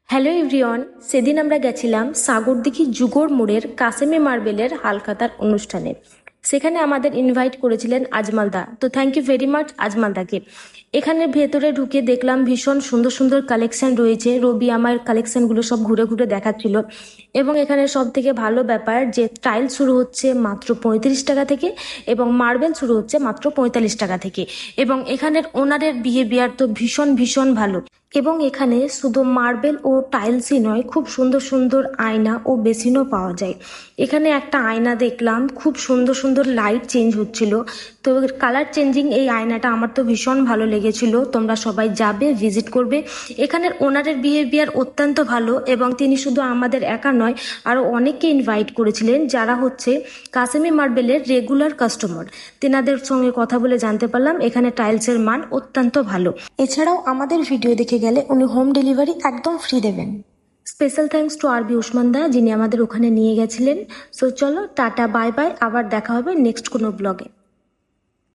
Hello everyone, সেদিন আমরা গেছিলাম সাগরদিঘি যুগর মোড়ের কাসেমি মার্বেলের হালখাতার অনুষ্ঠানে। সেখানে আমাদের ইনভাইট করেছিলেন আজমালদা। তো থ্যাংক ইউ ভেরি মাচ আজমালদাকে। এখানে ভেতরে ঢুকে দেখলাম ভীষণ সুন্দর সুন্দর কালেকশন রয়েছে। রবি আমার কালেকশনগুলো সব ঘুরে ঘুরে দেখাচ্ছিল। এবং এখানে সব থেকে ভালো ব্যাপার যে টাইল শুরু হচ্ছে মাত্র 35 টাকা থেকে এবং মার্বেল শুরু হচ্ছে মাত্র 45 টাকা থেকে। এবং এখানের ওনারের বিহেভিয়ার তো ভীষণ ভীষণ ভালো। এবং এখানে শুধু মার্বেল ও টাইলসই নয়, খুব সুন্দর সুন্দর আয়না ও বেসিনও পাওয়া যায়। এখানে একটা আয়না দেখলাম, খুব সুন্দর সুন্দর লাইট চেঞ্জ হচ্ছিল। তো কালার চেঞ্জিং এই আয়নাটা আমার তো ভীষণ ভালো লেগেছিল। তোমরা সবাই যাবে, ভিজিট করবে। এখানের ওনারের বিহেভিয়ার অত্যন্ত ভালো এবং তিনি শুধু আমাদের একা নয়, আরও অনেককে ইনভাইট করেছিলেন যারা হচ্ছে কাসেমি মার্বেলের রেগুলার কাস্টমার। তেনাদের সঙ্গে কথা বলে জানতে পারলাম এখানে টাইলসের মান অত্যন্ত ভালো। এছাড়াও আমাদের ভিডিও দেখে গেলে উনি হোম ডেলিভারি একদম ফ্রি দেবেন। স্পেশাল থ্যাঙ্কস টু আরবি উসমান দা, যিনি আমাদের ওখানে নিয়ে গেছিলেন। সো চলো, টাটা বাই বাই, আবার দেখা হবে নেক্সট কোনো ব্লগে।